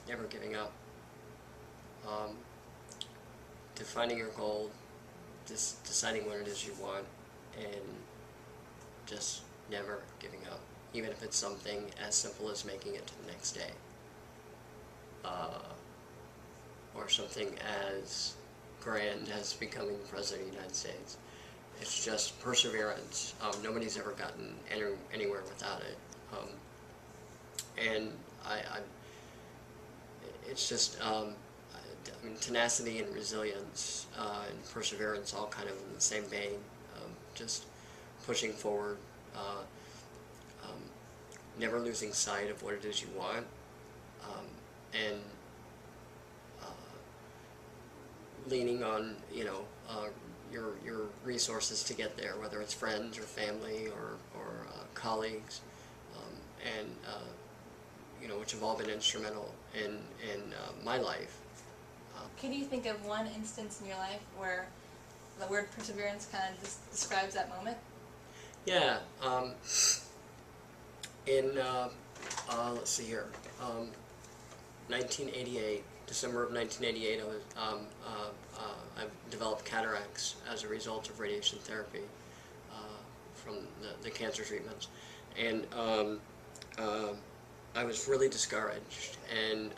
never giving up, um, defining your goal, just deciding what it is you want, and just never giving up, even if it's something as simple as making it to the next day, or something as grand as becoming President of the United States. It's just perseverance. Nobody's ever gotten anywhere without it. And it's just, I mean, tenacity and resilience and perseverance all kind of in the same vein. Just pushing forward, never losing sight of what it is you want, and leaning on, your resources to get there, whether it's friends or family or colleagues, and which have all been instrumental in my life. Can you think of one instance in your life where the word perseverance kind of describes that moment? Yeah. Let's see here. 1988, December of 1988, I developed cataracts as a result of radiation therapy from the cancer treatments, and I was really discouraged. And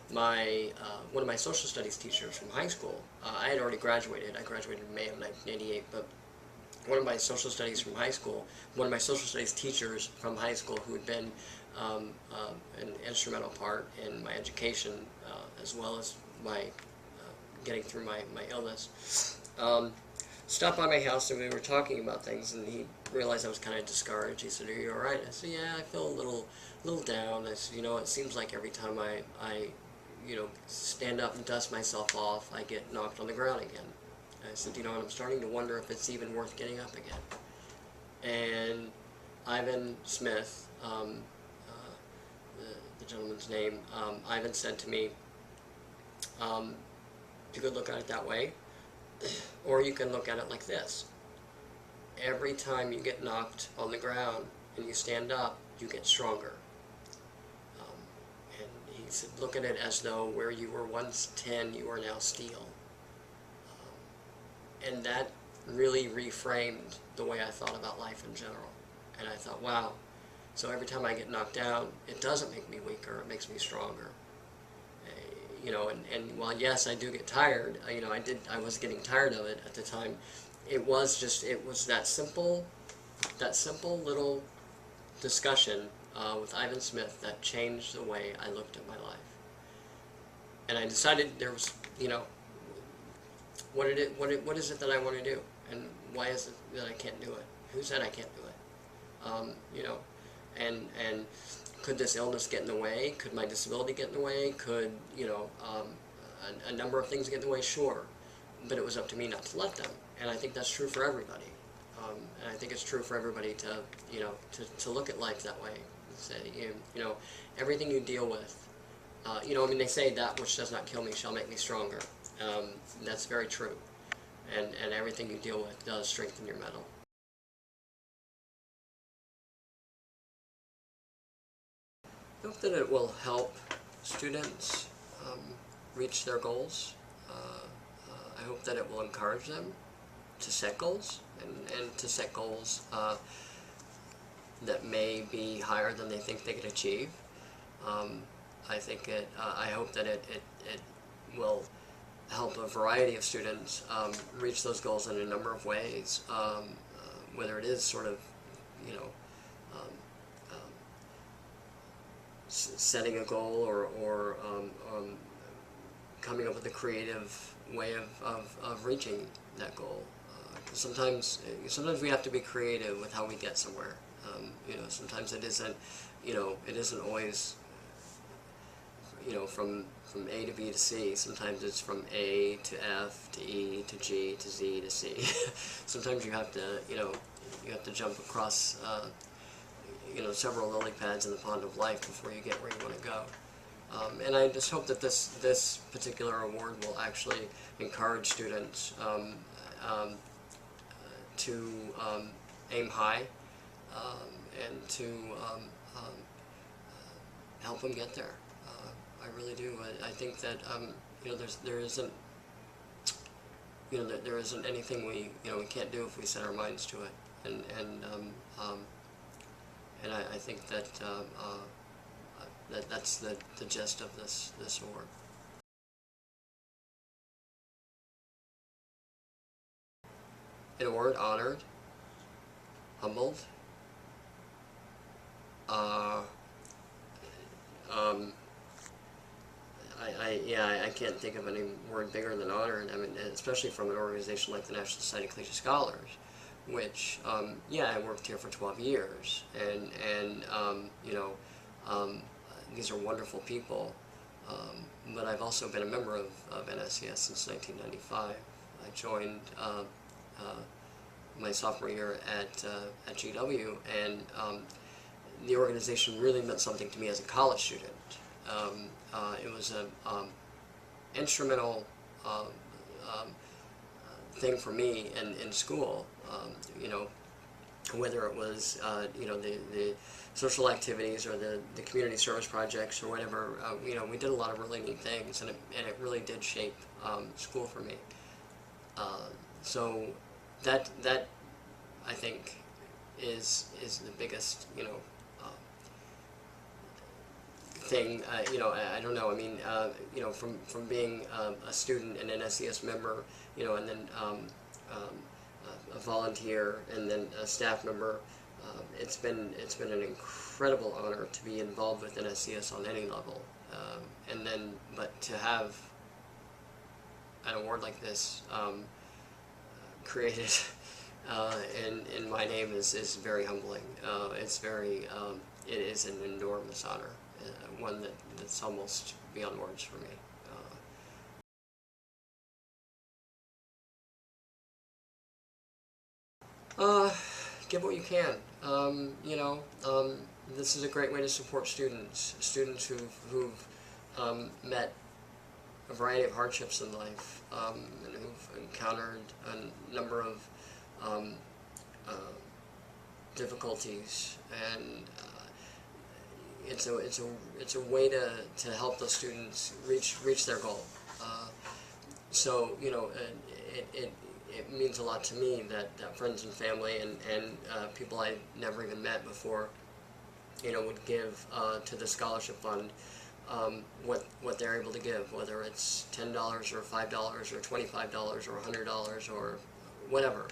one of my social studies teachers from high school, I had already graduated. I graduated in May of 1988, but one of my social studies teachers from high school who had been an instrumental part in my education as well as my getting through my illness, stopped by my house, and we were talking about things, and he realized I was kind of discouraged. He said, "Are you all right?" I said, "Yeah, I feel a little down." I said, "It seems like every time I stand up and dust myself off, I get knocked on the ground again." I said, and I'm starting to wonder if it's even worth getting up again." And Ivan Smith, the gentleman's name, Ivan said to me, "You could look at it that way, or you can look at it like this. Every time you get knocked on the ground and you stand up, you get stronger." And he said, "Look at it as though where you were once tin, you are now steel." And that really reframed the way I thought about life in general. And I thought, wow, so every time I get knocked down, it doesn't make me weaker, it makes me stronger. And while yes, I do get tired, I was getting tired of it at the time. It was that simple little discussion with Ivan Smith that changed the way I looked at my life. And I decided there was, what is it that I want to do, and why is it that I can't do it? Who said I can't do it? And could this illness get in the way? Could my disability get in the way? Could a number of things get in the way? Sure, but it was up to me not to let them. And I think that's true for everybody. And I think it's true for everybody to look at life that way. Say, everything you deal with. They say that which does not kill me shall make me stronger. That's very true, and everything you deal with does strengthen your mettle. I hope that it will help students reach their goals. I hope that it will encourage them to set goals, and to set goals that may be higher than they think they can achieve. I hope that it will help a variety of students reach those goals in a number of ways, whether it is sort of, setting a goal or coming up with a creative way of reaching that goal. Sometimes we have to be creative with how we get somewhere. Sometimes it isn't always from A to B to C. Sometimes it's from A to F to E to G to Z to C. Sometimes you have to jump across several lily pads in the pond of life before you get where you want to go. And I just hope that this particular award will actually encourage students to aim high and to help them get there. I really do. I think that you know, there isn't, you know, there isn't anything we, you know, we can't do if we set our minds to it, and I think that that's the gist of this award. An award: honored, humbled, I can't think of any word bigger than honored. I mean, especially from an organization like the National Society of Collegiate Scholars, which, I worked here for 12 years, and you know, these are wonderful people, but I've also been a member of NSCS since 1995. I joined my sophomore year at GW, and the organization really meant something to me as a college student. It was an instrumental thing for me in school, you know, whether it was you know, the social activities or the community service projects or whatever. You know, we did a lot of really neat things, and it really did shape school for me. So that I think is the biggest, you know, thing. You know, I don't know. I mean, you know, from being a student and an NSCS member, you know, and then a volunteer and then a staff member, it's been an incredible honor to be involved with NSCS on any level, and then but to have an award like this created in my name is very humbling. It's very it is an enormous honor, one that's almost beyond words for me. Give what you can. You know, this is a great way to support students who've met a variety of hardships in life, and who've encountered a number of difficulties, and it's a way to help those students reach their goal. So you know, it means a lot to me that friends and family and people I never even met before, you know, would give to the scholarship fund what they're able to give, whether it's $10 or $5 or $25 or $100 or whatever.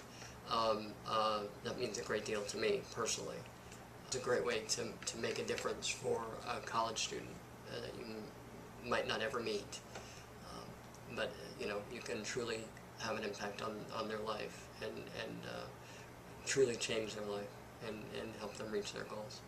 That means a great deal to me personally. It's a great way to make a difference for a college student that you might not ever meet, but you know, you can truly have an impact on their life and truly change their life and help them reach their goals.